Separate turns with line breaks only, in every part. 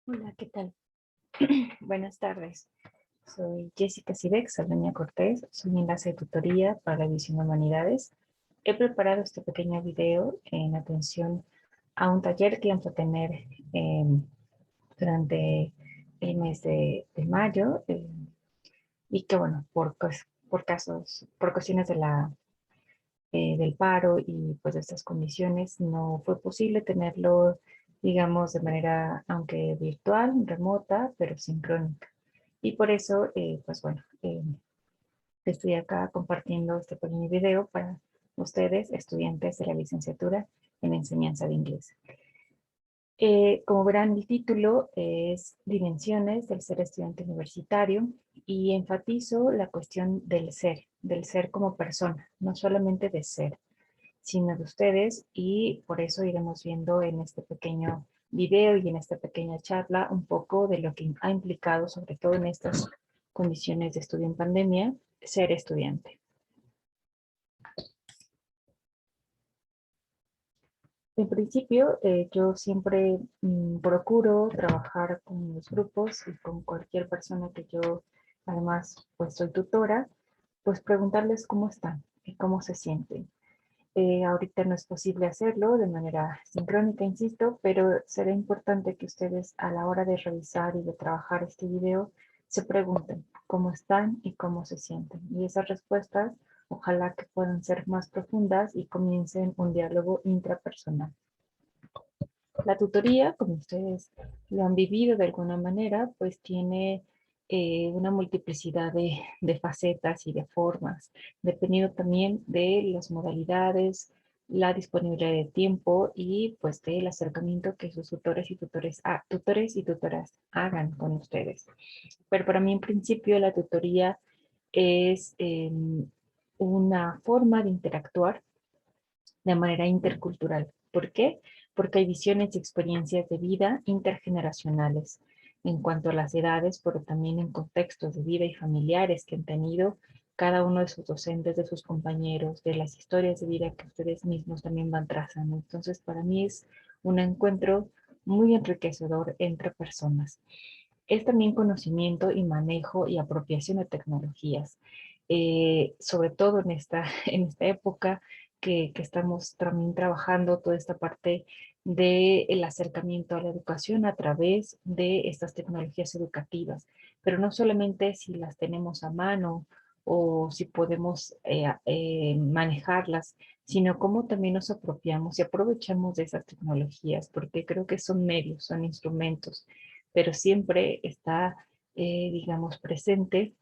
Hola, ¿qué tal? Buenas tardes. Soy Jessica Sibex Saldaña Cortés, soy enlace de tutoría para la División de Humanidades. He preparado este pequeño video en atención a un taller que vamos a tener durante el mes de mayo y que, bueno, por cuestiones del paro y pues de estas condiciones no fue posible tenerlo, digamos, de manera, aunque virtual, remota, pero sincrónica. Y por eso, pues bueno, estoy acá compartiendo este pequeño video para ustedes, estudiantes de la licenciatura en enseñanza de inglés. Como verán, el título es Dimensiones del ser estudiante universitario y enfatizo la cuestión del ser como persona, no solamente de ser, sino de ustedes, y por eso iremos viendo en este pequeño video y en esta pequeña charla un poco de lo que ha implicado, sobre todo en estas condiciones de estudio en pandemia, ser estudiante. En principio, yo siempre procuro trabajar con los grupos y con cualquier persona que yo, además, pues soy tutora, pues preguntarles cómo están y cómo se sienten. Ahorita no es posible hacerlo de manera sincrónica, insisto, pero será importante que ustedes a la hora de revisar y de trabajar este video se pregunten cómo están y cómo se sienten. Y esas respuestas ojalá que puedan ser más profundas y comiencen un diálogo intrapersonal. La tutoría, como ustedes lo han vivido de alguna manera, pues tiene una multiplicidad de facetas y de formas, dependiendo también de las modalidades, la disponibilidad de tiempo y pues del acercamiento que sus tutores y tutoras hagan con ustedes. Pero para mí en principio la tutoría es una forma de interactuar de manera intercultural. ¿Por qué? Porque hay visiones y experiencias de vida intergeneracionales en cuanto a las edades, pero también en contextos de vida y familiares que han tenido cada uno de sus docentes, de sus compañeros, de las historias de vida que ustedes mismos también van trazando. Entonces, para mí es un encuentro muy enriquecedor entre personas. Es también conocimiento y manejo y apropiación de tecnologías. Sobre todo en esta época que estamos también trabajando toda esta parte del acercamiento a la educación a través de estas tecnologías educativas, pero no solamente si las tenemos a mano o si podemos manejarlas, sino cómo también nos apropiamos y aprovechamos de esas tecnologías, porque creo que son medios, son instrumentos, pero siempre está, digamos, presente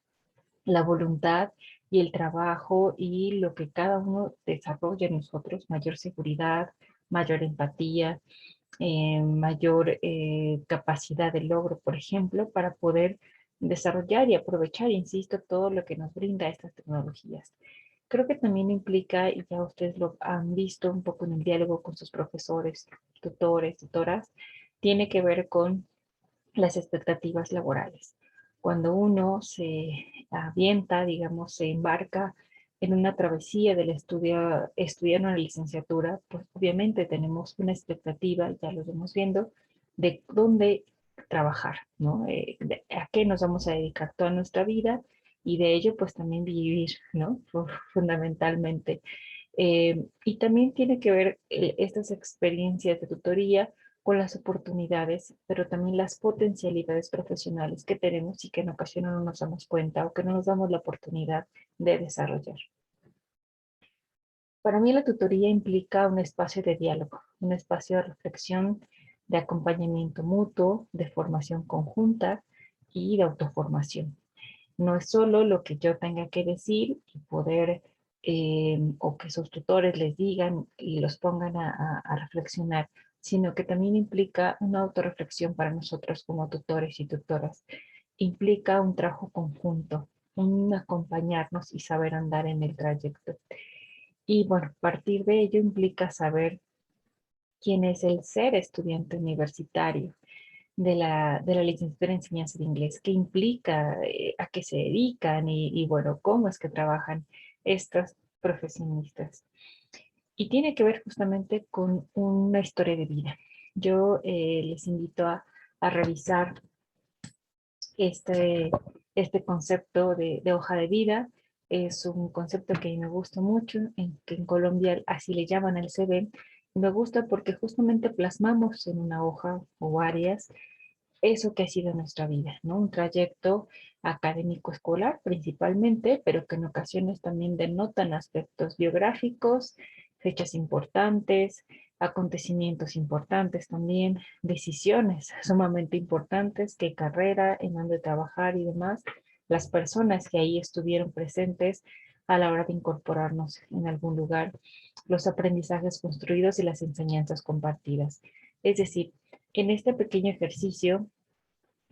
la voluntad y el trabajo y lo que cada uno desarrolla en nosotros, mayor seguridad, mayor empatía, mayor capacidad de logro, por ejemplo, para poder desarrollar y aprovechar, insisto, todo lo que nos brinda estas tecnologías. Creo que también implica, y ya ustedes lo han visto un poco en el diálogo con sus profesores, tutores, tutoras, tiene que ver con las expectativas laborales. Cuando uno se avienta, digamos, se embarca en una travesía del estudio, estudiando una licenciatura, pues obviamente tenemos una expectativa, ya lo estamos viendo, de dónde trabajar, ¿no? A qué nos vamos a dedicar toda nuestra vida y de ello pues también vivir, ¿no? Fundamentalmente. Y también tiene que ver estas experiencias de tutoría con las oportunidades, pero también las potencialidades profesionales que tenemos y que en ocasiones no nos damos cuenta o que no nos damos la oportunidad de desarrollar. Para mí la tutoría implica un espacio de diálogo, un espacio de reflexión, de acompañamiento mutuo, de formación conjunta y de autoformación. No es solo lo que yo tenga que decir y poder, o que sus tutores les digan y los pongan a reflexionar, sino que también implica una autorreflexión para nosotros como tutores y tutoras. Implica un trabajo conjunto, un acompañarnos y saber andar en el trayecto. Y bueno, partir de ello implica saber quién es el ser estudiante universitario de la licenciatura en enseñanza de inglés, qué implica, a qué se dedican y bueno, cómo es que trabajan estas profesionistas. Y tiene que ver justamente con una historia de vida. Yo les invito a revisar este, este concepto de hoja de vida. Es un concepto que me gusta mucho, que en Colombia así le llaman el CV. Me gusta porque justamente plasmamos en una hoja o varias eso que ha sido nuestra vida, ¿no? Un trayecto académico escolar principalmente, pero que en ocasiones también denotan aspectos biográficos, fechas importantes, acontecimientos importantes también, decisiones sumamente importantes, qué carrera, en dónde trabajar y demás, las personas que ahí estuvieron presentes a la hora de incorporarnos en algún lugar, los aprendizajes construidos y las enseñanzas compartidas. Es decir, en este pequeño ejercicio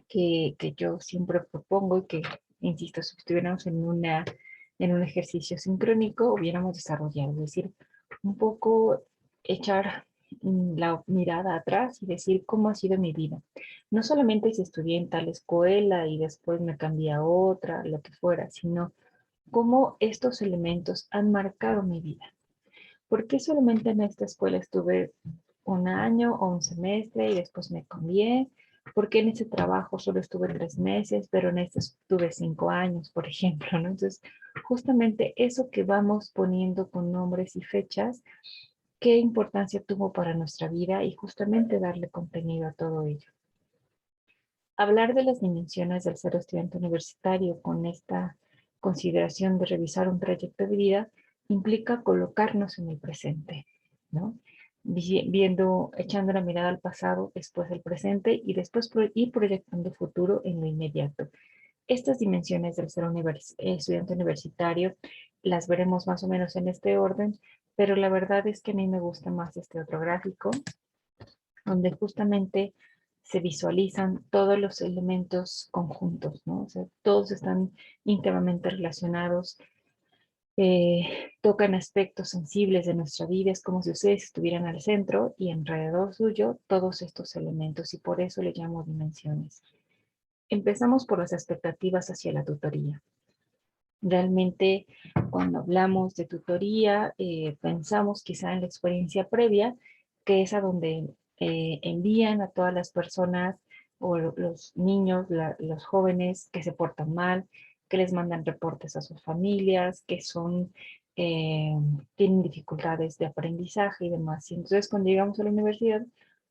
que yo siempre propongo y que, insisto, si estuviéramos en un ejercicio sincrónico, hubiéramos desarrollado, es decir, un poco echar la mirada atrás y decir cómo ha sido mi vida. No solamente si estudié en tal escuela y después me cambié a otra, lo que fuera, sino cómo estos elementos han marcado mi vida. ¿Por qué solamente en esta escuela estuve un año o un semestre y después me cambié? ¿Por qué en ese trabajo solo estuve 3 meses, pero en este estuve 5 años, por ejemplo, ¿no? Entonces, justamente eso que vamos poniendo con nombres y fechas, qué importancia tuvo para nuestra vida y justamente darle contenido a todo ello. Hablar de las dimensiones del ser estudiante universitario con esta consideración de revisar un trayecto de vida implica colocarnos en el presente, ¿no? Viendo, echando la mirada al pasado, después al presente y después ir proyectando futuro en lo inmediato. Estas dimensiones del ser estudiante universitario las veremos más o menos en este orden, pero la verdad es que a mí me gusta más este otro gráfico, donde justamente se visualizan todos los elementos conjuntos, ¿no? O sea, todos están íntimamente relacionados, tocan aspectos sensibles de nuestra vida, es como si ustedes estuvieran al centro y alrededor suyo todos estos elementos, y por eso le llamo dimensiones. Empezamos por las expectativas hacia la tutoría. Realmente, cuando hablamos de tutoría, pensamos quizá en la experiencia previa, que es a donde envían a todas las personas o los niños, los jóvenes que se portan mal, que les mandan reportes a sus familias, que son, tienen dificultades de aprendizaje y demás. Y entonces, cuando llegamos a la universidad,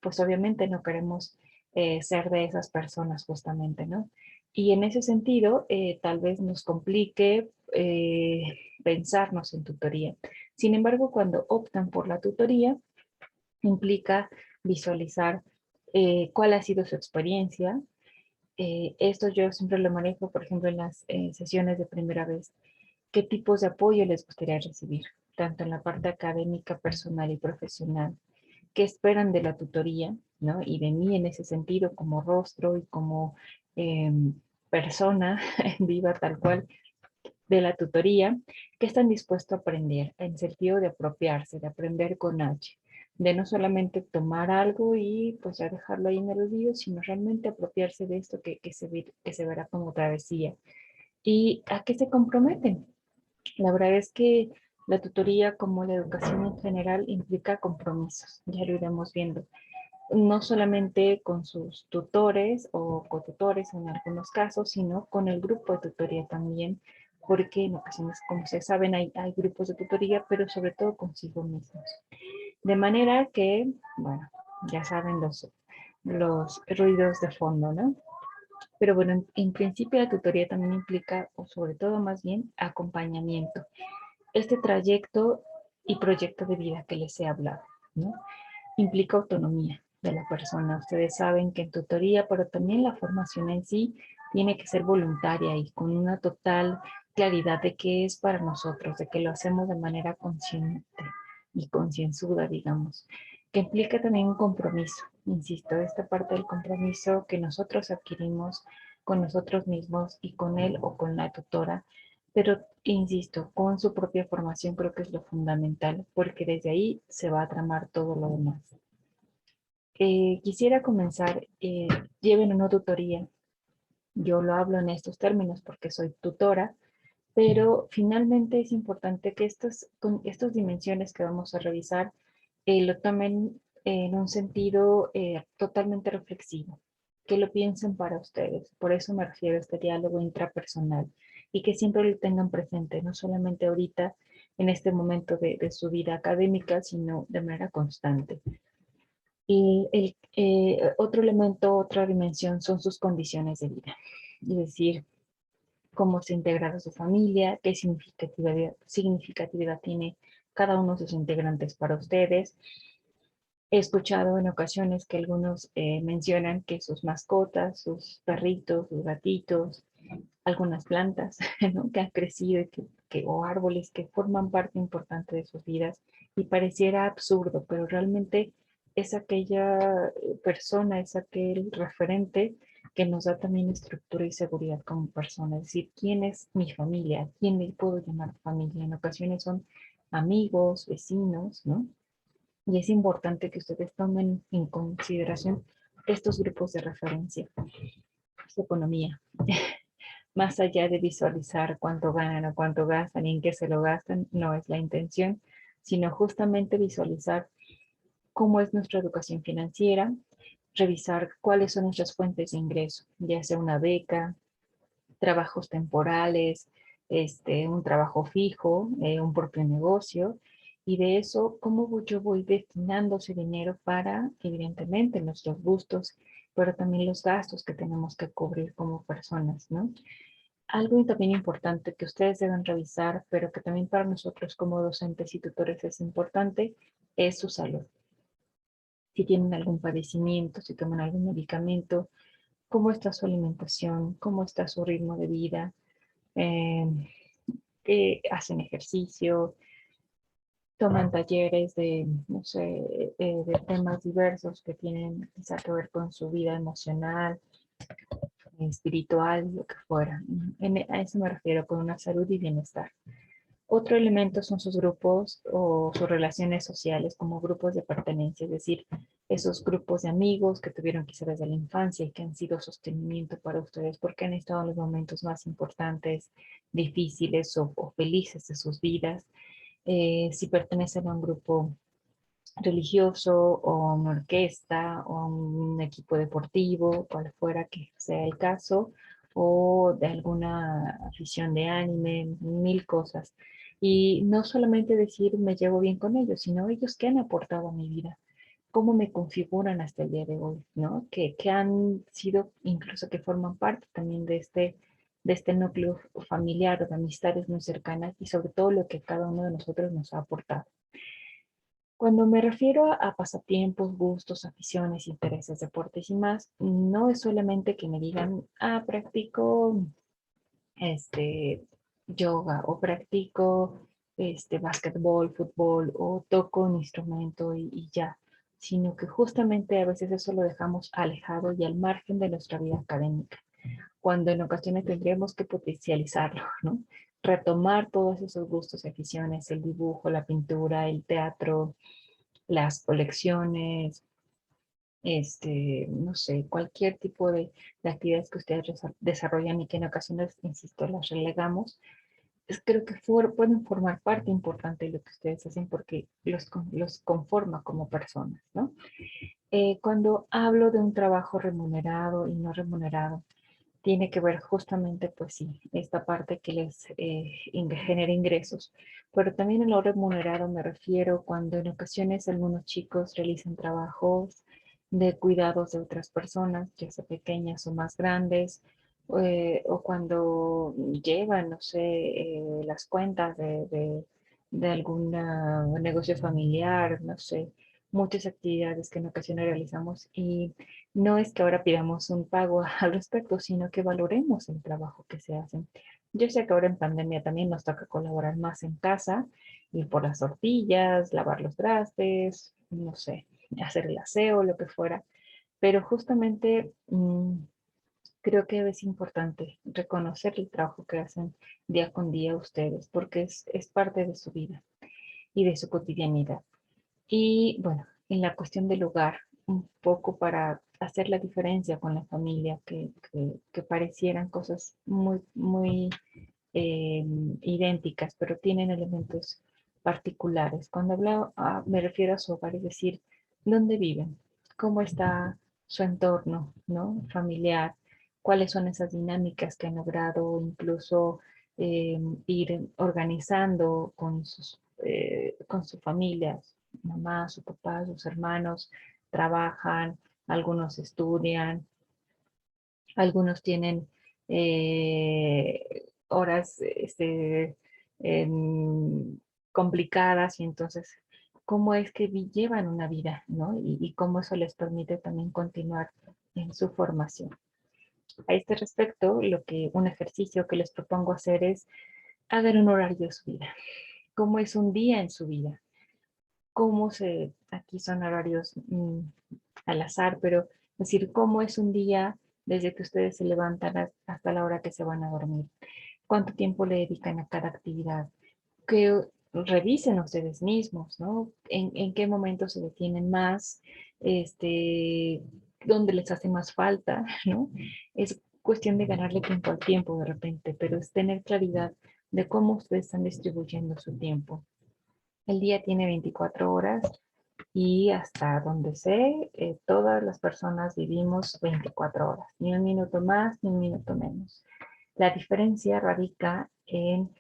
pues obviamente no queremos ser de esas personas justamente, ¿no? Y en ese sentido, tal vez nos complique pensarnos en tutoría. Sin embargo, cuando optan por la tutoría, implica visualizar cuál ha sido su experiencia. Esto yo siempre lo manejo, por ejemplo, en las sesiones de primera vez. ¿Qué tipos de apoyo les gustaría recibir? Tanto en la parte académica, personal y profesional. ¿Qué esperan de la tutoría, ¿no? Y de mí en ese sentido, como rostro y como eh, persona viva tal cual de la tutoría, que están dispuestos a aprender, en sentido de apropiarse, de aprender con H, de no solamente tomar algo y pues ya dejarlo ahí en el olvido, sino realmente apropiarse de esto que se verá como travesía. ¿Y a qué se comprometen? La verdad es que la tutoría, como la educación en general, implica compromisos, ya lo iremos viendo, no solamente con sus tutores o cotutores en algunos casos, sino con el grupo de tutoría también, porque en ocasiones, como ustedes saben, hay grupos de tutoría, pero sobre todo consigo mismos. De manera que, bueno, ya saben los ruidos de fondo, ¿no? Pero bueno, en principio la tutoría también implica, o sobre todo más bien, acompañamiento. Este trayecto y proyecto de vida que les he hablado, ¿no? Implica autonomía de la persona. Ustedes saben que en tutoría, pero también la formación en sí tiene que ser voluntaria y con una total claridad de qué es para nosotros, de que lo hacemos de manera consciente y concienzuda, digamos, que implica también un compromiso. Insisto, esta parte del compromiso que nosotros adquirimos con nosotros mismos y con él o con la tutora, pero insisto, con su propia formación creo que es lo fundamental, porque desde ahí se va a tramar todo lo demás. Quisiera comenzar, lleven una tutoría. Yo lo hablo en estos términos porque soy tutora, pero finalmente es importante que con estas dimensiones que vamos a revisar lo tomen en un sentido totalmente reflexivo, que lo piensen para ustedes. Por eso me refiero a este diálogo intrapersonal y que siempre lo tengan presente, no solamente ahorita en este momento de su vida académica, sino de manera constante. Y otro elemento, otra dimensión son sus condiciones de vida, es decir, cómo se integra su familia, qué significatividad tiene cada uno de sus integrantes para ustedes. He escuchado en ocasiones que algunos mencionan que sus mascotas, sus perritos, sus gatitos, algunas plantas, ¿no? Que han crecido y o árboles que forman parte importante de sus vidas y pareciera absurdo, pero realmente es aquella persona, es aquel referente que nos da también estructura y seguridad como persona. Es decir, ¿quién es mi familia? ¿Quién me puedo llamar familia? En ocasiones son amigos, vecinos, ¿no? Y es importante que ustedes tomen en consideración estos grupos de referencia. Su economía. Más allá de visualizar cuánto ganan o cuánto gastan y en qué se lo gastan, no es la intención, sino justamente visualizar cómo es nuestra educación financiera, revisar cuáles son nuestras fuentes de ingreso, ya sea una beca, trabajos temporales, un trabajo fijo, un propio negocio, y de eso, cómo yo voy destinando ese dinero para, evidentemente, nuestros gustos, pero también los gastos que tenemos que cubrir como personas, ¿no? Algo también importante que ustedes deben revisar, pero que también para nosotros como docentes y tutores es importante, es su salud. Si tienen algún padecimiento, si toman algún medicamento, cómo está su alimentación, cómo está su ritmo de vida, eh, hacen ejercicio, toman talleres de, no sé, de temas diversos que tienen quizá que ver con su vida emocional, espiritual, lo que fuera. A eso me refiero con una salud y bienestar. Otro elemento son sus grupos o sus relaciones sociales como grupos de pertenencia, es decir, esos grupos de amigos que tuvieron quizá desde la infancia y que han sido sostenimiento para ustedes porque han estado en los momentos más importantes, difíciles o felices de sus vidas. Si pertenecen a un grupo religioso o a una orquesta o a un equipo deportivo, cual fuera que sea el caso, o de alguna afición de anime, mil cosas. Y no solamente decir me llevo bien con ellos, sino ellos que han aportado a mi vida, cómo me configuran hasta el día de hoy, ¿no? Que han sido, incluso que forman parte también de este núcleo familiar o de amistades muy cercanas y sobre todo lo que cada uno de nosotros nos ha aportado. Cuando me refiero a pasatiempos, gustos, aficiones, intereses, deportes y más, no es solamente que me digan, practico yoga o practico básquetbol, fútbol o toco un instrumento y ya, sino que justamente a veces eso lo dejamos alejado y al margen de nuestra vida académica, cuando en ocasiones tendríamos que potencializarlo, ¿no? Retomar todos esos gustos y aficiones, el dibujo, la pintura, el teatro, las colecciones, no sé, cualquier tipo de actividades que ustedes desarrollan y que en ocasiones, insisto, las relegamos, creo que pueden formar parte importante de lo que ustedes hacen porque los conforma como personas, ¿no? Cuando hablo de un trabajo remunerado y no remunerado, tiene que ver justamente, pues sí, esta parte que les genera ingresos. Pero también en lo remunerado me refiero cuando en ocasiones algunos chicos realizan trabajos de cuidados de otras personas, ya sea pequeñas o más grandes, o cuando llevan, no sé, las cuentas de algún negocio familiar, no sé, muchas actividades que en ocasiones realizamos y no es que ahora pidamos un pago al respecto, sino que valoremos el trabajo que se hace. Yo sé que ahora en pandemia también nos toca colaborar más en casa, ir por las tortillas, lavar los trastes, no sé, hacer el aseo, lo que fuera. Pero justamente creo que es importante reconocer el trabajo que hacen día con día ustedes, porque es parte de su vida y de su cotidianidad. Y bueno, en la cuestión del hogar, un poco para hacer la diferencia con la familia, que parecieran cosas muy eh, idénticas, pero tienen elementos particulares. Cuando hablo, me refiero a su hogar, es decir, dónde viven, cómo está su entorno, ¿no? Familiar, cuáles son esas dinámicas que han logrado incluso ir organizando con su familia, su mamá, su papá, sus hermanos, trabajan, algunos estudian, algunos tienen horas complicadas y entonces cómo es que llevan una vida, ¿no? Y cómo eso les permite también continuar en su formación. A este respecto, un ejercicio que les propongo hacer es hacer un horario de su vida. ¿Cómo es un día en su vida? Aquí son horarios al azar, pero es decir, cómo es un día desde que ustedes se levantan hasta la hora que se van a dormir? ¿Cuánto tiempo le dedican a cada actividad? Que revisen ustedes mismos, ¿no? En qué momento se detienen más, este, dónde les hace más falta, ¿no? Es cuestión de ganarle tiempo al tiempo de repente, pero es tener claridad de cómo ustedes están distribuyendo su tiempo. El día tiene 24 horas y hasta donde sé, todas las personas vivimos 24 horas, ni un minuto más, ni un minuto menos. La diferencia radica en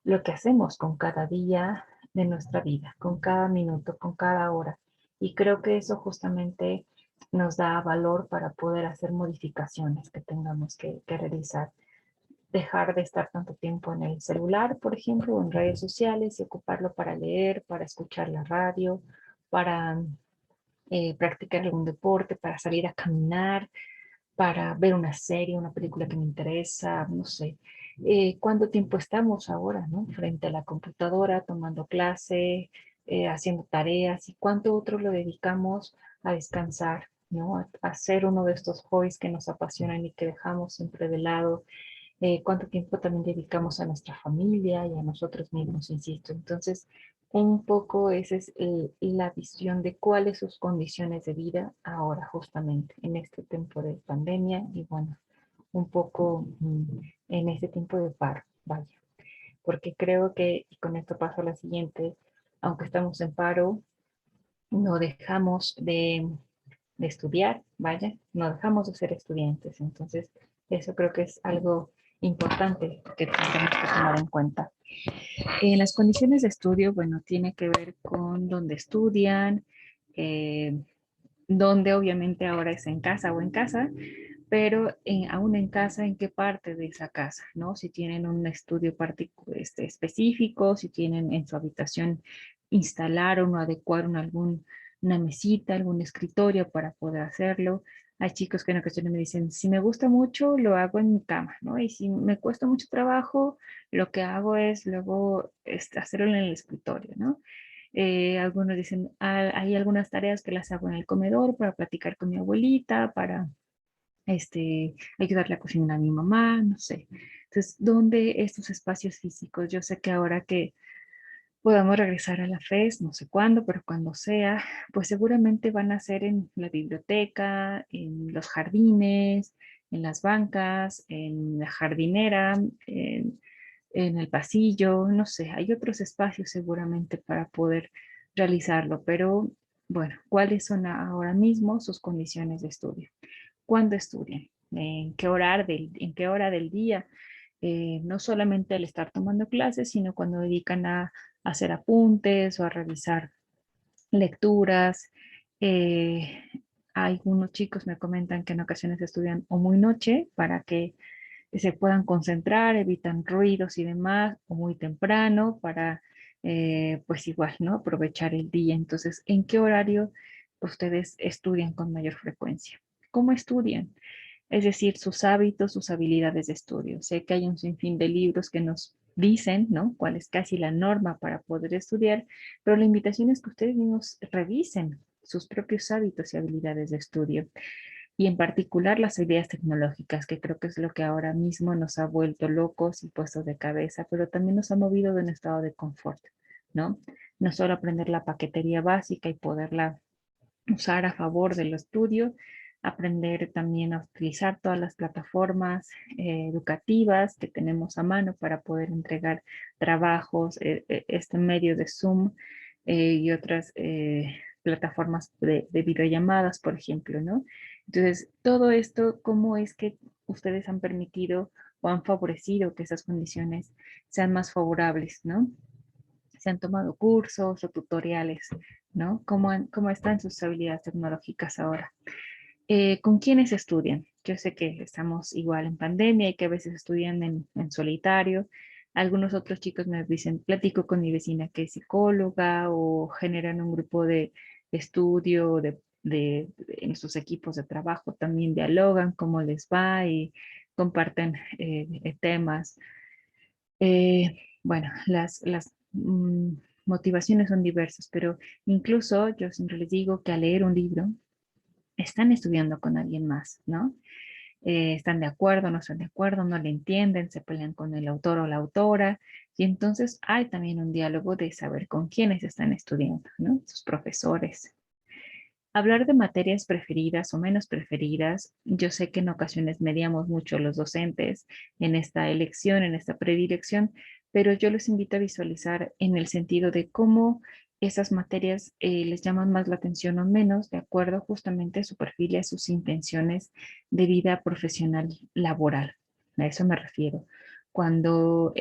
lo que hacemos con cada día de nuestra vida, con cada minuto, con cada hora. Y creo que eso justamente nos da valor para poder hacer modificaciones que tengamos que realizar. Dejar de estar tanto tiempo en el celular, por ejemplo, o en redes sociales y ocuparlo para leer, para escuchar la radio, para practicar algún deporte, para salir a caminar, para ver una serie, una película que me interesa, no sé. ¿Cuánto tiempo estamos ahora, no? Frente a la computadora, tomando clase, haciendo tareas, y cuánto otro lo dedicamos a descansar, ¿no? A hacer uno de estos hobbies que nos apasionan y que dejamos siempre de lado. Cuánto tiempo también dedicamos a nuestra familia y a nosotros mismos, insisto. Entonces, un poco esa es la visión de cuáles sus condiciones de vida ahora, justamente, en este tiempo de pandemia y bueno, un poco en este tiempo de paro, vaya. Porque creo que, y con esto paso a la siguiente, aunque estamos en paro, no dejamos de estudiar, vaya, no dejamos de ser estudiantes. Entonces, eso creo que es algo importante que tenemos que tomar en cuenta. En las condiciones de estudio, bueno, tiene que ver con dónde estudian, eh, donde obviamente ahora es en casa o en casa, pero aún en casa, ¿en qué parte de esa casa? ¿No? Si tienen un estudio específico, si tienen en su habitación instalaron o adecuaron una mesita, algún escritorio para poder hacerlo. Hay chicos que en ocasiones me dicen, si me gusta mucho, lo hago en mi cama, ¿no? Y si me cuesta mucho trabajo, lo que hago es luego hacerlo en el escritorio, ¿no? Algunos dicen, hay algunas tareas que las hago en el comedor para platicar con mi abuelita, para ayudarle a cocinar a mi mamá, no sé. Entonces, ¿dónde estos espacios físicos? Yo sé que ahora que podamos regresar a la FES, no sé cuándo, pero cuando sea, pues seguramente van a ser en la biblioteca, en los jardines, en las bancas, en la jardinera, en el pasillo, no sé, hay otros espacios seguramente para poder realizarlo, pero bueno, ¿cuáles son ahora mismo sus condiciones de estudio? ¿Cuándo estudian? ¿En qué hora del día? No solamente al estar tomando clases, sino cuando dedican a hacer apuntes o a revisar lecturas. Eh, Algunos chicos me comentan que en ocasiones estudian o muy noche para que se puedan concentrar, evitan ruidos y demás, o muy temprano para, pues igual, ¿no? Aprovechar el día. Entonces, ¿en qué horario ustedes estudian con mayor frecuencia? ¿Cómo estudian? Es decir, sus hábitos, sus habilidades de estudio. Sé que hay un sinfín de libros que nos dicen, ¿no? Cuál es casi la norma para poder estudiar, pero la invitación es que ustedes mismos revisen sus propios hábitos y habilidades de estudio y en particular las habilidades tecnológicas, que creo que es lo que ahora mismo nos ha vuelto locos y puestos de cabeza, pero también nos ha movido de un estado de confort, ¿no? No solo aprender la paquetería básica y poderla usar a favor del estudio, aprender también a utilizar todas las plataformas educativas que tenemos a mano para poder entregar trabajos, este medio de Zoom y otras plataformas de videollamadas, por ejemplo, ¿no? Entonces, todo esto, ¿cómo es que ustedes han permitido o han favorecido que esas condiciones sean más favorables, ¿no? Se han tomado cursos o tutoriales, ¿no? ¿Cómo están sus habilidades tecnológicas ahora? ¿Con quiénes estudian? Yo sé que estamos igual en pandemia y que a veces estudian en solitario. Algunos otros chicos me dicen, platico con mi vecina que es psicóloga o generan un grupo de estudio en sus equipos de trabajo, también dialogan cómo les va y comparten temas. Bueno, las motivaciones son diversas, pero incluso yo siempre les digo que al leer un libro están estudiando con alguien más, ¿no? Están de acuerdo, no están de acuerdo, no le entienden, se pelean con el autor o la autora, y entonces hay también un diálogo de saber con quiénes están estudiando, ¿no? Sus profesores. Hablar de materias preferidas o menos preferidas, yo sé que en ocasiones mediamos mucho los docentes en esta elección, en esta predilección, pero yo los invito a visualizar en el sentido de cómo esas materias les llaman más la atención o menos, de acuerdo justamente a su perfil y a sus intenciones de vida profesional laboral. A eso me refiero. Cuando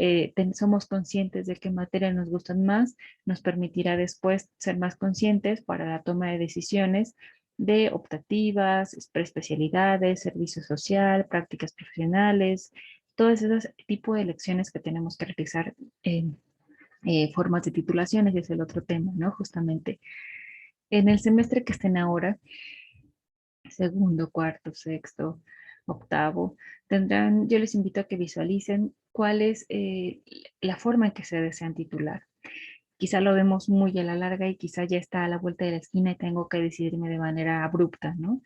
somos conscientes de qué materia nos gustan más, nos permitirá después ser más conscientes para la toma de decisiones de optativas, preespecialidades, servicio social, prácticas profesionales, todas esas tipos de elecciones que tenemos que realizar en formas de titulaciones, y es el otro tema, ¿no? Justamente en el semestre que estén ahora, segundo, cuarto, sexto, octavo, yo les invito a que visualicen cuál es la forma en que se desean titular. Quizá lo vemos muy a la larga y quizá ya está a la vuelta de la esquina y tengo que decidirme de manera abrupta, ¿no?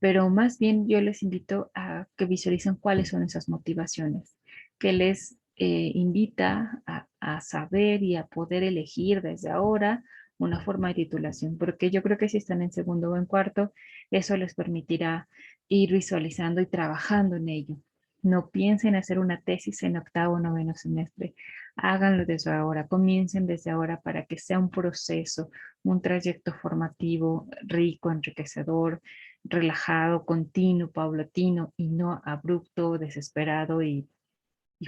Pero más bien yo les invito a que visualicen cuáles son esas motivaciones, que les invita a saber y a poder elegir desde ahora una forma de titulación, porque yo creo que si están en segundo o en cuarto, eso les permitirá ir visualizando y trabajando en ello. No piensen hacer una tesis en octavo o noveno semestre. Háganlo desde ahora, comiencen desde ahora para que sea un proceso, un trayecto formativo rico, enriquecedor, relajado, continuo, paulatino y no abrupto, desesperado y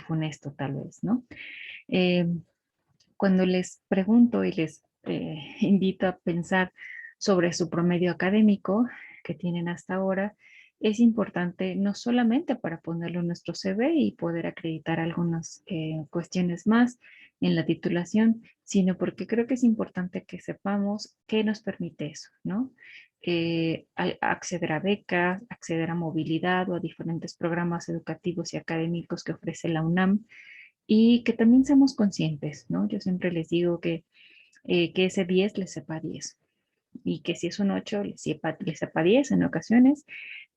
funesto tal vez, ¿no? Eh, Cuando les pregunto y les invito a pensar sobre su promedio académico que tienen hasta ahora, es importante no solamente para ponerlo en nuestro CV y poder acreditar algunas cuestiones más en la titulación, sino porque creo que es importante que sepamos qué nos permite eso, ¿no? Acceder a becas, acceder a movilidad o a diferentes programas educativos y académicos que ofrece la UNAM y que también seamos conscientes, ¿no? Yo siempre les digo que ese 10 les sepa 10 y que si es un 8 les sepa 10 en ocasiones,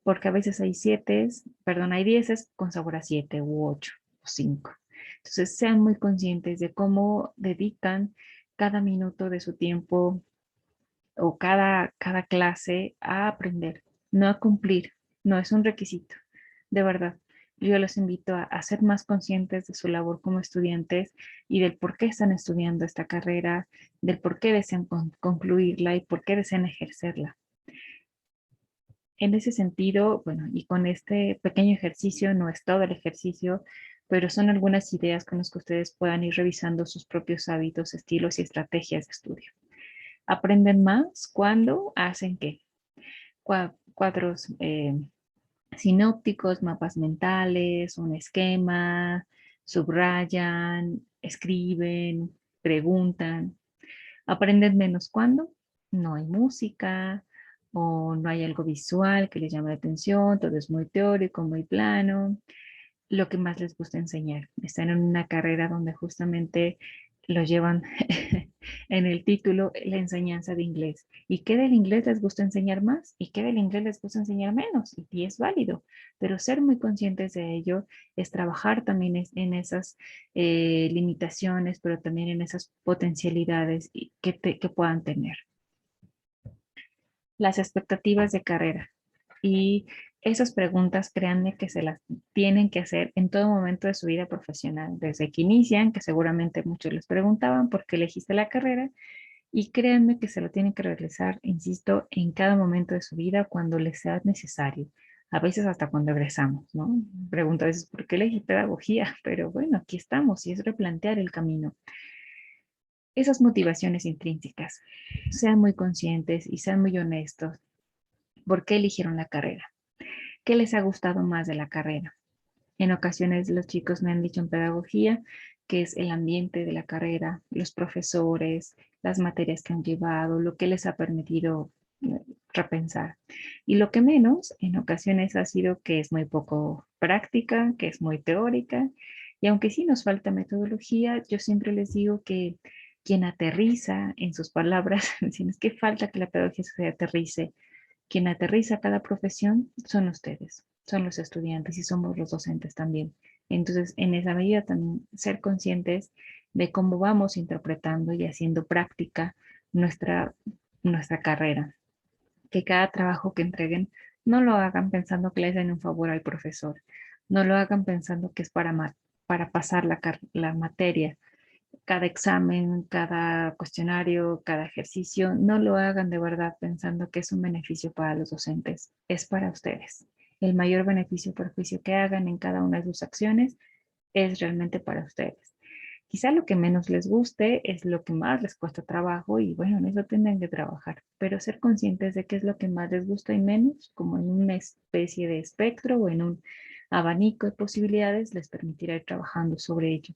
porque a veces hay 7, perdón, hay 10 con sabor a 7 u 8 o 5. Entonces sean muy conscientes de cómo dedican cada minuto de su tiempo o cada clase a aprender, no a cumplir, no es un requisito, de verdad. Yo los invito a ser más conscientes de su labor como estudiantes y del por qué están estudiando esta carrera, del por qué desean concluirla y por qué desean ejercerla. En ese sentido, bueno, y con este pequeño ejercicio, no es todo el ejercicio, pero son algunas ideas con las que ustedes puedan ir revisando sus propios hábitos, estilos y estrategias de estudio. Aprenden más cuando hacen qué. Cuadros sinópticos, mapas mentales, un esquema, subrayan, escriben, preguntan. Aprenden menos cuando no hay música o no hay algo visual que les llame la atención, todo es muy teórico, muy plano, lo que más les gusta enseñar. Están en una carrera donde justamente lo llevan en el título la enseñanza de inglés. ¿Y qué del inglés les gusta enseñar más? ¿Y qué del inglés les gusta enseñar menos? Y es válido, pero ser muy conscientes de ello es trabajar también en esas limitaciones, pero también en esas potencialidades que puedan tener. Las expectativas de carrera. Y esas preguntas, créanme que se las tienen que hacer en todo momento de su vida profesional, desde que inician, que seguramente muchos les preguntaban por qué elegiste la carrera, Y créanme que se lo tienen que realizar, insisto, en cada momento de su vida cuando les sea necesario. A veces hasta cuando egresamos, ¿no? Pregunto a veces, ¿por qué elegí pedagogía? Pero bueno, aquí estamos y es replantear el camino. Esas motivaciones intrínsecas, sean muy conscientes y sean muy honestos. ¿Por qué eligieron la carrera? ¿Qué les ha gustado más de la carrera? En ocasiones los chicos me han dicho en pedagogía que es el ambiente de la carrera, los profesores, las materias que han llevado, lo que les ha permitido repensar. Y lo que menos en ocasiones ha sido que es muy poco práctica, que es muy teórica. Y aunque sí nos falta metodología, yo siempre les digo que quien aterriza en sus palabras, si es que falta que la pedagogía se aterrice, quien aterriza cada profesión son ustedes, son los estudiantes y somos los docentes también. Entonces, en esa medida también ser conscientes de cómo vamos interpretando y haciendo práctica nuestra, nuestra carrera. Que cada trabajo que entreguen no lo hagan pensando que le hacen un favor al profesor, no lo hagan pensando que es para pasar la materia, cada examen, cada cuestionario, cada ejercicio, no lo hagan de verdad pensando que es un beneficio para los docentes, es para ustedes. El mayor beneficio o perjuicio que hagan en cada una de sus acciones es realmente para ustedes. Quizá lo que menos les guste es lo que más les cuesta trabajo y bueno, en eso tendrán que trabajar, pero ser conscientes de qué es lo que más les gusta y menos, como en una especie de espectro o en un abanico de posibilidades, les permitirá ir trabajando sobre ello.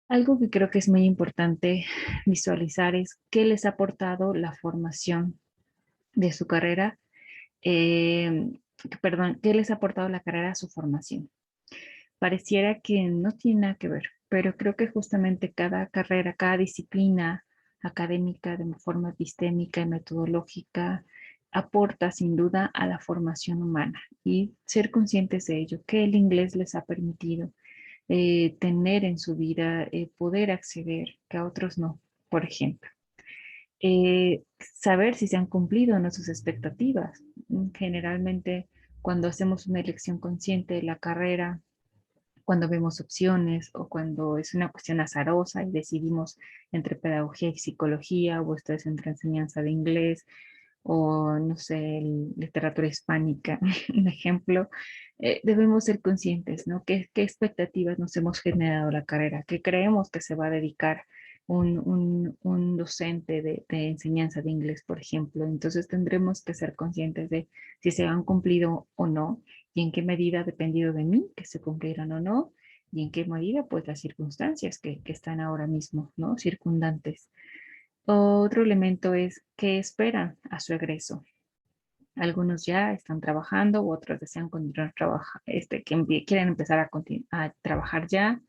Algo que creo que es muy importante visualizar es qué les ha aportado la formación de su carrera, eh, perdón, qué les ha aportado la carrera a su formación. Pareciera que no tiene nada que ver, pero creo que justamente cada carrera, cada disciplina académica de forma epistémica y metodológica aporta sin duda a la formación humana y ser conscientes de ello, que el inglés les ha permitido tener en su vida, poder acceder que a otros no, por ejemplo. Saber si se han cumplido nuestras expectativas. Generalmente, cuando hacemos una elección consciente de la carrera, cuando vemos opciones o cuando es una cuestión azarosa y decidimos entre pedagogía y psicología o esto es entre enseñanza de inglés o no sé, literatura hispánica, un ejemplo, debemos ser conscientes, ¿no? ¿Qué expectativas nos hemos generado la carrera? ¿Qué creemos que se va a dedicar un docente de enseñanza de inglés, por ejemplo? Entonces tendremos que ser conscientes de si se han cumplido o no y en qué medida ha dependido de mí que se cumplieran o no y en qué medida pues las circunstancias que están ahora mismo, ¿no? Circundantes. Otro elemento es qué esperan a su egreso. Algunos ya están trabajando, otros desean continuar trabajando, quieren empezar a trabajar ya,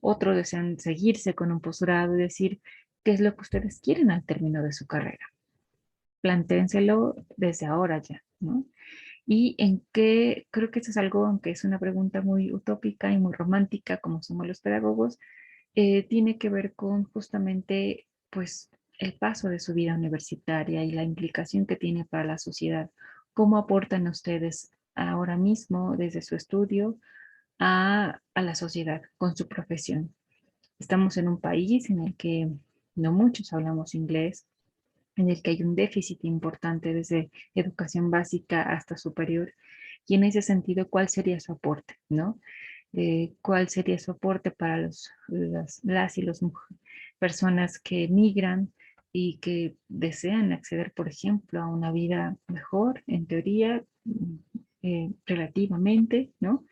otros desean seguirse con un posgrado y decir qué es lo que ustedes quieren al término de su carrera. Plantéenselo desde ahora ya, ¿no? Y en qué, creo que eso es algo, aunque es una pregunta muy utópica y muy romántica, como somos los pedagogos, tiene que ver con justamente, pues, el paso de su vida universitaria y la implicación que tiene para la sociedad. ¿Cómo aportan ustedes ahora mismo desde su estudio a la sociedad con su profesión? Estamos en un país en el que no muchos hablamos inglés, en el que hay un déficit importante desde educación básica hasta superior. Y en ese sentido, ¿cuál sería su aporte, no? ¿Cuál sería su aporte para las y las personas que migran y que desean acceder, por ejemplo, a una vida mejor, en teoría, relativamente, ¿no?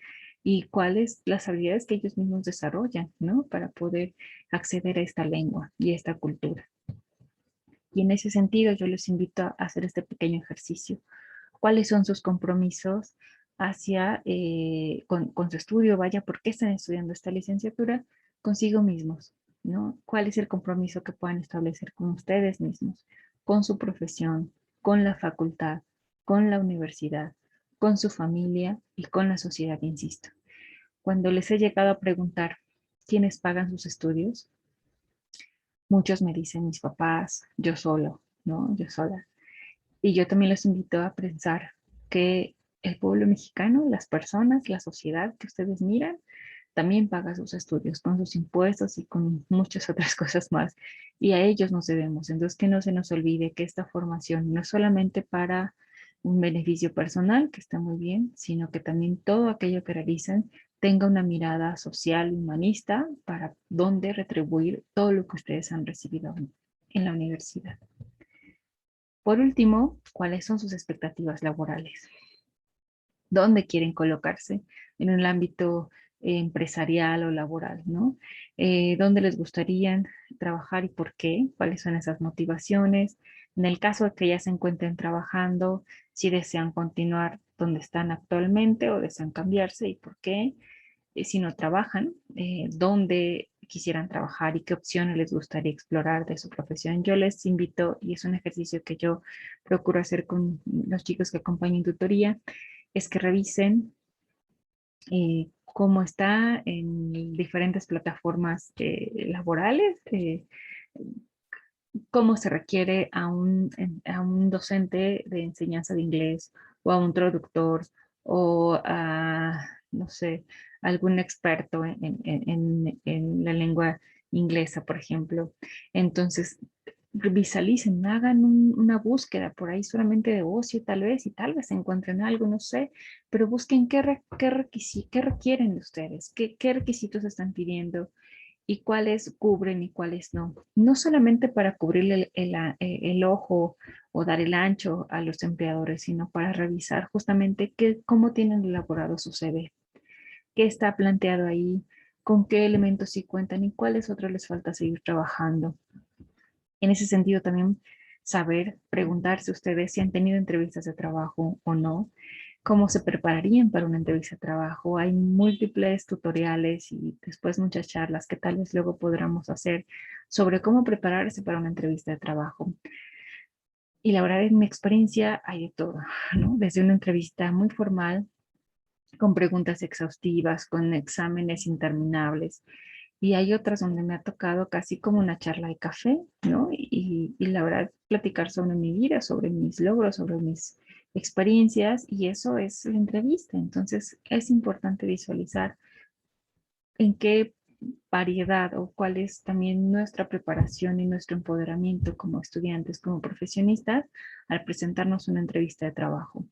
Y cuáles las habilidades que ellos mismos desarrollan, ¿no? Para poder acceder a esta lengua y a esta cultura. Y en ese sentido, yo les invito a hacer este pequeño ejercicio. ¿Cuáles son sus compromisos hacia, con su estudio? Vaya, ¿por qué están estudiando esta licenciatura? Consigo mismos, ¿no? ¿Cuál es el compromiso que puedan establecer con ustedes mismos, con su profesión, con la facultad, con la universidad, con su familia y con la sociedad, insisto? Cuando les he llegado a preguntar quiénes pagan sus estudios, muchos me dicen mis papás, yo solo, ¿no? Yo sola. Y yo también los invito a pensar que el pueblo mexicano, las personas, la sociedad que ustedes miran, también paga sus estudios con sus impuestos y con muchas otras cosas más. Y a ellos nos debemos. Entonces, que no se nos olvide que esta formación no es solamente para un beneficio personal, que está muy bien, sino que también todo aquello que realizan tenga una mirada social, humanista, para donde retribuir todo lo que ustedes han recibido en la universidad. Por último, ¿cuáles son sus expectativas laborales? ¿Dónde quieren colocarse en el ámbito empresarial o laboral, ¿no? ¿Dónde les gustaría trabajar y por qué? ¿Cuáles son esas motivaciones? En el caso de que ya se encuentren trabajando, si desean continuar donde están actualmente o desean cambiarse y por qué. Si no trabajan, dónde quisieran trabajar y qué opciones les gustaría explorar de su profesión. Yo les invito, y es un ejercicio que yo procuro hacer con los chicos que acompaño en tutoría, es que revisen cómo está en diferentes plataformas laborales, cómo se requiere a un docente de enseñanza de inglés o a un traductor o a, no sé, algún experto en la lengua inglesa, por ejemplo. Entonces, visualicen, hagan una búsqueda por ahí solamente de ocio tal vez y tal vez encuentren algo, no sé, pero busquen qué requieren de ustedes, qué requisitos están pidiendo y cuáles cubren y cuáles no. No solamente para cubrir el ojo o dar el ancho a los empleadores, sino para revisar justamente cómo tienen elaborado su CV, qué está planteado ahí, con qué elementos sí cuentan y cuáles otros les falta seguir trabajando. En ese sentido también saber, preguntarse ustedes si han tenido entrevistas de trabajo o no, cómo se prepararían para una entrevista de trabajo. Hay múltiples tutoriales y después muchas charlas que tal vez luego podamos hacer sobre cómo prepararse para una entrevista de trabajo. Y la verdad, en mi experiencia hay de todo, ¿no? Desde una entrevista muy formal, con preguntas exhaustivas, con exámenes interminables. Y hay otras donde me ha tocado casi como una charla de café, ¿no? Y la verdad, platicar sobre mi vida, sobre mis logros, sobre mis experiencias, y eso es la entrevista. Entonces, es importante visualizar en qué variedad o cuál es también nuestra preparación y nuestro empoderamiento como estudiantes, como profesionistas, al presentarnos una entrevista de trabajo.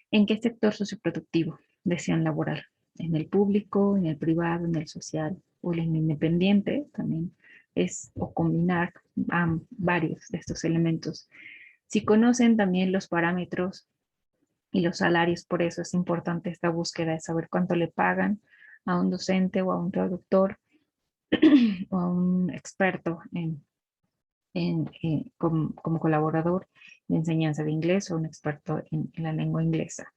¿En qué sector socioproductivo desean laborar? ¿En el público, en el privado, en el social o en el independiente? También es o combinar varios de estos elementos. Si conocen también los parámetros y los salarios, por eso es importante esta búsqueda de saber cuánto le pagan a un docente o a un traductor o a un experto como colaborador de enseñanza de inglés o un experto en la lengua inglesa.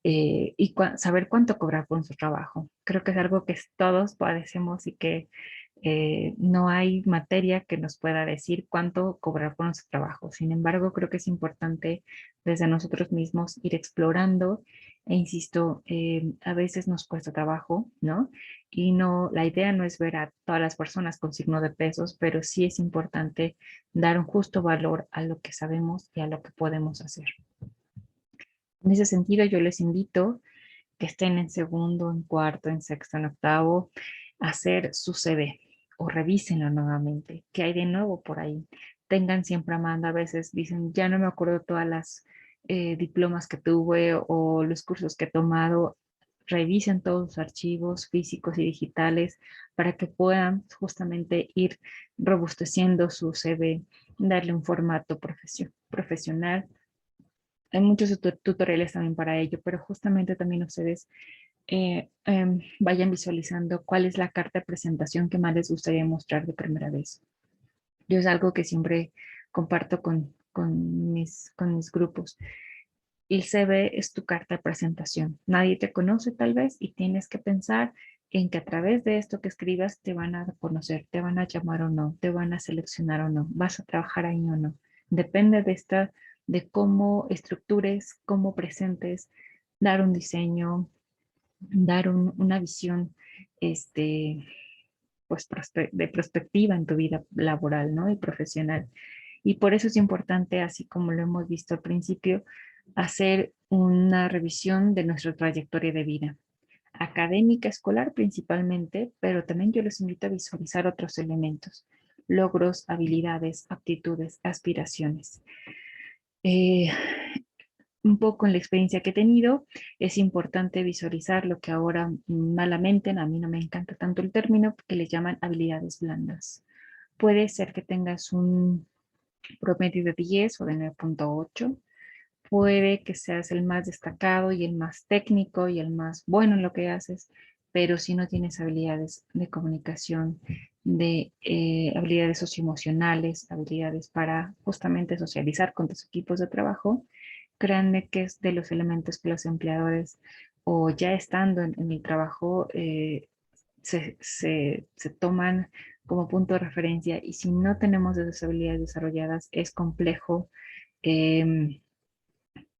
Y saber cuánto cobrar por nuestro trabajo. Creo que es algo que todos padecemos y que no hay materia que nos pueda decir cuánto cobrar por nuestro trabajo. Sin embargo, creo que es importante desde nosotros mismos ir explorando e insisto, a veces nos cuesta trabajo, ¿no? Y no, la idea no es ver a todas las personas con signo de pesos, pero sí es importante dar un justo valor a lo que sabemos y a lo que podemos hacer. En ese sentido, yo les invito que estén en segundo, en cuarto, en sexto, en octavo, a hacer su CV o revísenlo nuevamente. ¿Qué hay de nuevo por ahí? Tengan siempre a mano, a veces dicen, ya no me acuerdo todas las diplomas que tuve o los cursos que he tomado. Revisen todos los archivos físicos y digitales para que puedan justamente ir robusteciendo su CV, darle un formato profesional. Hay muchos tutoriales también para ello, pero justamente también ustedes vayan visualizando cuál es la carta de presentación que más les gustaría mostrar de primera vez. Yo es algo que siempre comparto con mis grupos. El CV es tu carta de presentación. Nadie te conoce tal vez y tienes que pensar en que a través de esto que escribas te van a conocer, te van a llamar o no, te van a seleccionar o no, vas a trabajar ahí o no. Depende de cómo estructures, cómo presentes, dar un diseño, dar una visión este, pues, de perspectiva en tu vida laboral, ¿no? Y profesional. Y por eso es importante, así como lo hemos visto al principio, hacer una revisión de nuestra trayectoria de vida. académica escolar principalmente, pero también yo les invito a visualizar otros elementos, logros, habilidades, aptitudes, aspiraciones. Eh, un poco en la experiencia que he tenido, es importante visualizar lo que ahora malamente, a mí no me encanta tanto el término, que le llaman habilidades blandas. Puede ser que tengas un promedio de 10 o de 9.8. Puede que seas el más destacado y el más técnico y el más bueno en lo que haces, pero si no tienes habilidades de comunicación, de habilidades socioemocionales, habilidades para justamente socializar con tus equipos de trabajo, créanme que es de los elementos que los empleadores o ya estando en el trabajo se toman como punto de referencia, y si no tenemos esas habilidades desarrolladas es complejo, eh,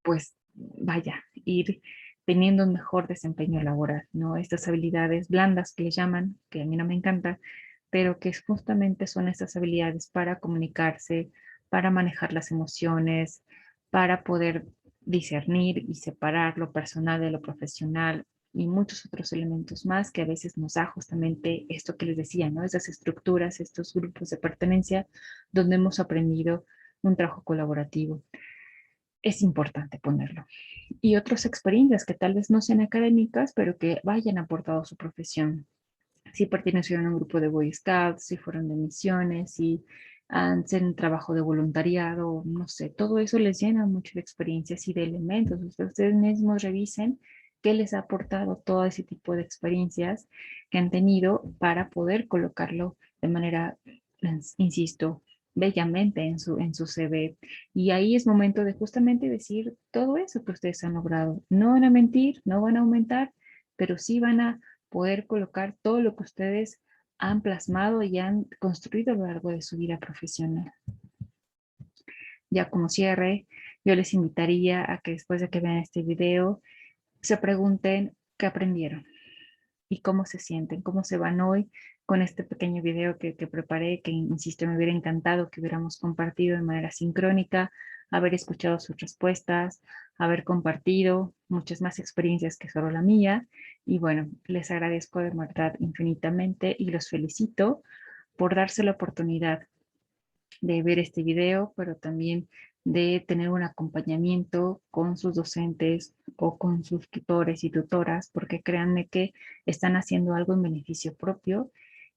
pues vaya, ir teniendo un mejor desempeño laboral, ¿no? Estas habilidades blandas que le llaman, que a mí no me encanta, pero que justamente son estas habilidades para comunicarse, para manejar las emociones, para poder discernir y separar lo personal de lo profesional y muchos otros elementos más que a veces nos da justamente esto que les decía, ¿no? Esas estructuras, estos grupos de pertenencia donde hemos aprendido un trabajo colaborativo. Es importante ponerlo. Y otras experiencias que tal vez no sean académicas, pero que vayan aportado a su profesión. Si pertenecieron a un grupo de Boy Scouts, si fueron de misiones, si han hecho un trabajo de voluntariado, no sé, todo eso les llena mucho de experiencias y de elementos. Ustedes mismos revisen qué les ha aportado todo ese tipo de experiencias que han tenido para poder colocarlo de manera, insisto, bellamente en su CV. Y ahí es momento de justamente decir todo eso que ustedes han logrado. No van a mentir, no van a aumentar, pero sí van a poder colocar todo lo que ustedes han plasmado y han construido a lo largo de su vida profesional. Ya como cierre, yo les invitaría a que después de que vean este video, se pregunten qué aprendieron y cómo se sienten, cómo se van hoy con este pequeño video que preparé, que insisto, me hubiera encantado que hubiéramos compartido de manera sincrónica, haber escuchado sus respuestas, haber compartido muchas más experiencias que solo la mía. Y bueno, les agradezco de verdad infinitamente y los felicito por darse la oportunidad de ver este video, pero también de tener un acompañamiento con sus docentes o con sus tutores y tutoras, porque créanme que están haciendo algo en beneficio propio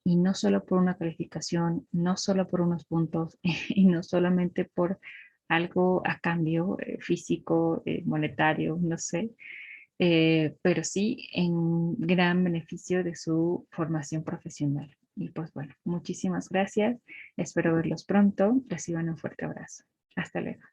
y no solo por una calificación, no solo por unos puntos y no solamente por algo a cambio físico, monetario, no sé, pero sí en gran beneficio de su formación profesional. Y pues bueno, muchísimas gracias. Espero verlos pronto. Reciban un fuerte abrazo. Hasta luego.